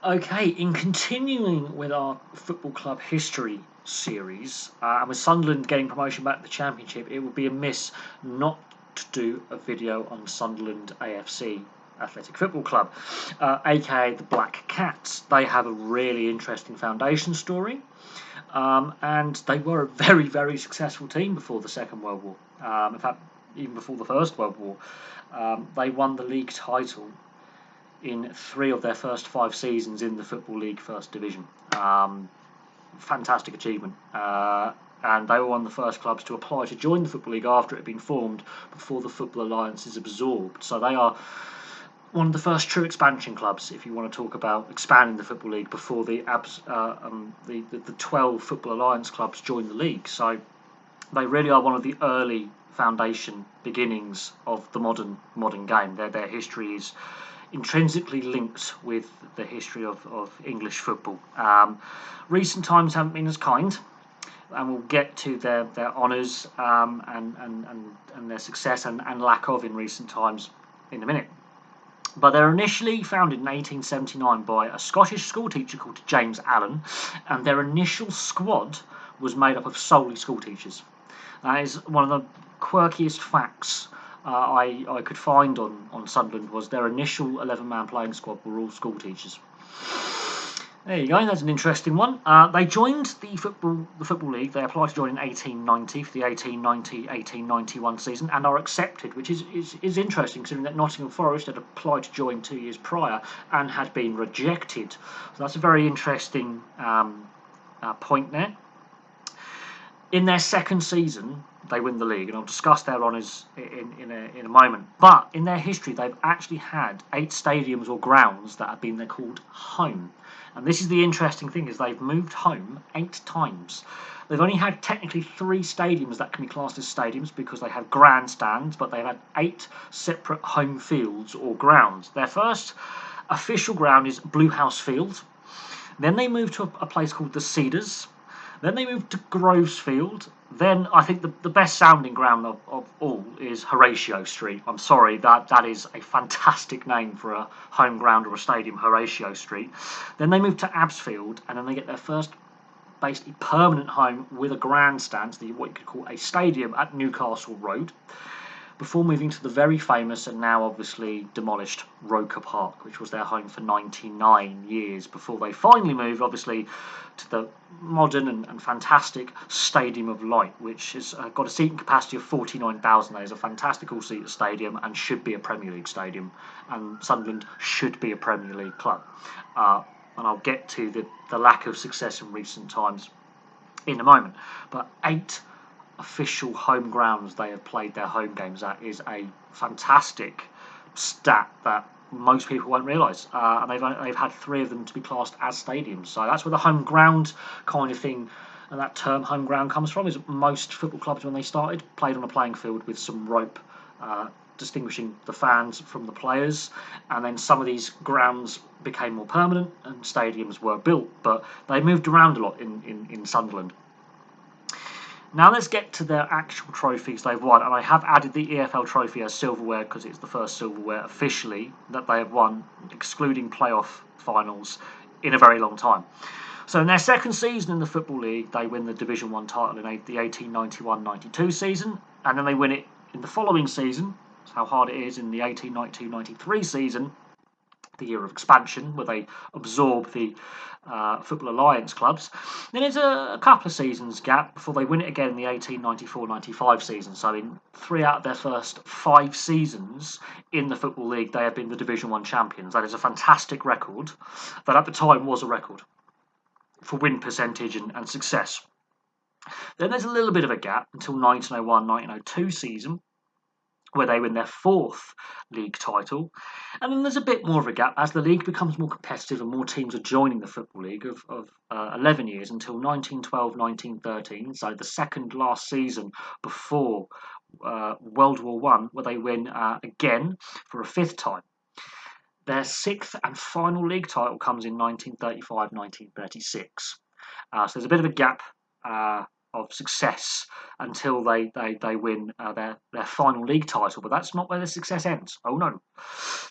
Okay, in continuing with our football club history series, and with Sunderland getting promotion back to the Championship, it would be amiss not to do a video on Sunderland A.F.C. Athletic Football Club, aka the Black Cats. They have a really interesting foundation story, and they were a very, very successful team before the Second World War. In fact, even before the First World War, they won the league title in 3 of their first 5 seasons in the Football League First Division. Fantastic achievement. And they were one of the first clubs to apply to join the Football League after it had been formed, before the Football Alliance is absorbed. So they are one of the first true expansion clubs, if you want to talk about expanding the Football League, before the 12 Football Alliance clubs joined the league. So they really are one of the early foundation beginnings of the modern game. Their history is intrinsically linked with the history of English football. Recent times haven't been as kind, and we'll get to their honours and their success and lack of in recent times in a minute. But they were initially founded in 1879 by a Scottish schoolteacher called James Allen, and their initial squad was made up of solely schoolteachers. That is one of the quirkiest facts I could find on Sunderland, was their initial 11-man playing squad were all school teachers. There you go, that's an interesting one. They joined the Football League. They applied to join in 1890 for the 1890-1891 season and are accepted, which is interesting considering that Nottingham Forest had applied to join 2 years prior and had been rejected. So that's a very interesting point there. In their second season, they win the league, and I'll discuss their honours in a moment. But in their history, they've actually had 8 stadiums or grounds that have been called home. And this is the interesting thing, is they've moved home 8 times. They've only had technically 3 stadiums that can be classed as stadiums because they have grandstands, but they've had 8 separate home fields or grounds. Their first official ground is Blue House Field. Then they moved to a place called the Cedars. Then they moved to Groves Field. Then I think the best sounding ground of all is Horatio Street. I'm sorry, that is a fantastic name for a home ground or a stadium, Horatio Street. Then they moved to Absfield, and then they get their first basically permanent home with a grandstand, so what you could call a stadium, at Newcastle Road, before moving to the very famous and now obviously demolished Roker Park, which was their home for 99 years, before they finally moved, obviously, to the modern and fantastic Stadium of Light, which has got a seating capacity of 49,000. That is a fantastic all-seater stadium and should be a Premier League stadium, and Sunderland should be a Premier League club. And I'll get to the lack of success in recent times in a moment. But 8 official home grounds they have played their home games at is a fantastic stat that most people won't realise, and they've had 3 of them to be classed as stadiums. So that's where the home ground kind of thing, and that term home ground, comes from. Is most football clubs, when they started, played on a playing field with some rope distinguishing the fans from the players, and then some of these grounds became more permanent and stadiums were built, but they moved around a lot in Sunderland. Now let's get to their actual trophies they've won, and I have added the EFL trophy as silverware because it's the first silverware officially that they have won, excluding playoff finals, in a very long time. So in their second season in the Football League, they win the Division 1 title in the 1891-92 season, and then they win it in the following season. That's how hard it is, in the 1892-93 season, the year of expansion, where they absorb the Football Alliance clubs. Then there's a couple of seasons gap before they win it again in the 1894-95 season. So in 3 out of their first 5 seasons in the Football League, they have been the Division 1 champions. That is a fantastic record. That at the time was a record for win percentage and success. Then there's a little bit of a gap until 1901-1902 season, where they win their 4th league title. And then there's a bit more of a gap as the league becomes more competitive and more teams are joining the Football League of 11 years until 1912-1913, so the second last season before World War I, where they win again for a 5th time. Their 6th and final league title comes in 1935-1936. So there's a bit of a gap of success until they win their final league title. But that's not where their success ends. Oh no.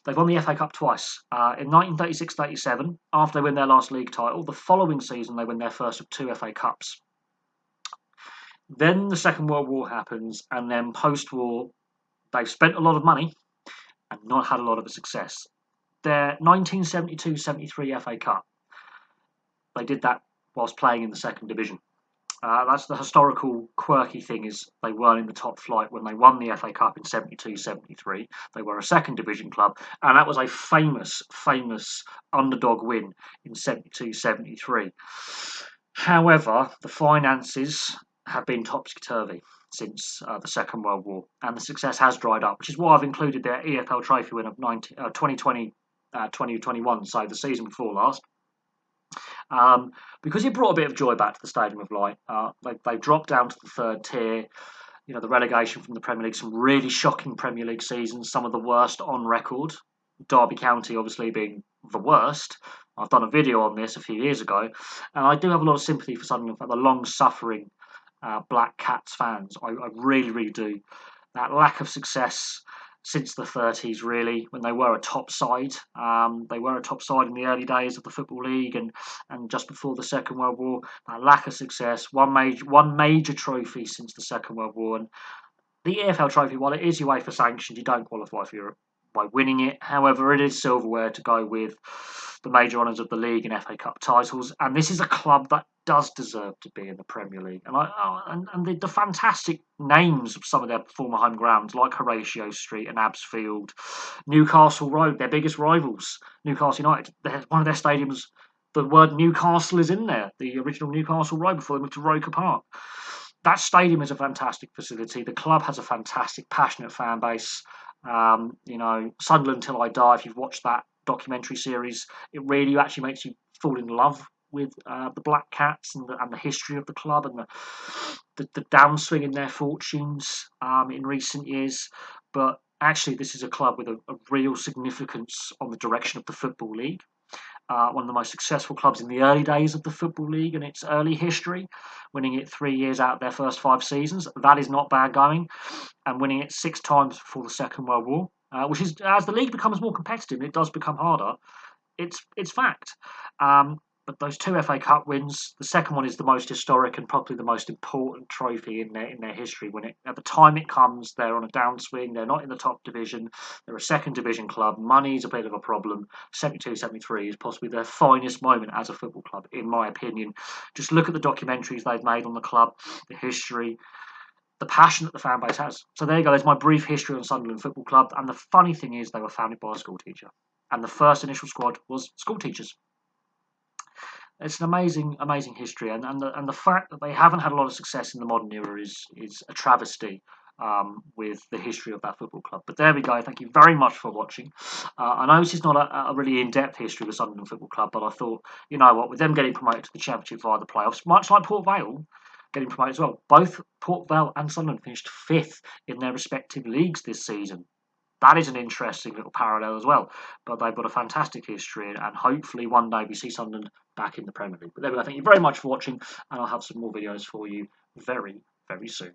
They've won the FA Cup twice. In 1936-37, after they win their last league title, the following season they win their first of 2 FA Cups. Then the Second World War happens, and then post-war, they've spent a lot of money and not had a lot of success. Their 1972-73 FA Cup, they did that whilst playing in the second division. That's the historical quirky thing, is they weren't in the top flight when they won the FA Cup in 72-73. They were a second division club, and that was a famous underdog win in 72-73. However, the finances have been topsy-turvy since the Second World War, and the success has dried up, which is why I've included their EFL trophy win of 2020-2021, so the season before last. Because it brought a bit of joy back to the Stadium of Light. They dropped down to the third tier. You know, the relegation from the Premier League, some really shocking Premier League seasons, some of the worst on record. Derby County obviously being the worst. I've done a video on this a few years ago, and I do have a lot of sympathy for Sunderland, for the long-suffering Black Cats fans. I really, really do. That lack of success since the 30s, really, when they were a top side. They were a top side in the early days of the Football League and just before the Second World War. That lack of success, one major trophy since the Second World War. And the EFL trophy, while it is UEFA sanctioned, you don't qualify for Europe by winning it. However, it is silverware to go with the major honours of the league and FA Cup titles. And this is a club that does deserve to be in the Premier League. And the fantastic names of some of their former home grounds, like Horatio Street and Abbs Field, Newcastle Road, their biggest rivals, Newcastle United. One of their stadiums, the word Newcastle is in there, the original Newcastle Road before they moved to Roker Park. That stadium is a fantastic facility. The club has a fantastic, passionate fan base. Sunderland Till I Die, if you've watched that documentary series, it really actually makes you fall in love with the Black Cats and the history of the club and the downswing in their fortunes in recent years. But actually, this is a club with a real significance on the direction of the Football League. One of the most successful clubs in the early days of the Football League and its early history, winning it 3 years out of their first 5 seasons. That is not bad going. And winning it 6 times before the Second World War, which is, as the league becomes more competitive, it does become harder. It's fact. But those 2 FA Cup wins, the second one is the most historic and probably the most important trophy in their history. When at the time it comes, they're on a downswing. They're not in the top division. They're a second division club. Money's a bit of a problem. 72-73 is possibly their finest moment as a football club, in my opinion. Just look at the documentaries they've made on the club, the history, the passion that the fan base has. So there you go. There's my brief history on Sunderland Football Club. And the funny thing is, they were founded by a school teacher, and the first initial squad was school teachers. It's an amazing history, and the fact that they haven't had a lot of success in the modern era is a travesty with the history of that football club. But there we go. Thank you very much for watching. I know this is not a really in-depth history of the Sunderland Football Club, but I thought, you know what, with them getting promoted to the Championship via the playoffs, much like Port Vale getting promoted as well, both Port Vale and Sunderland finished 5th in their respective leagues this season. That is an interesting little parallel as well. But they've got a fantastic history, and hopefully one day we see Sunderland back in the Premier League. But there we go. Thank you very much for watching, and I'll have some more videos for you very, very soon.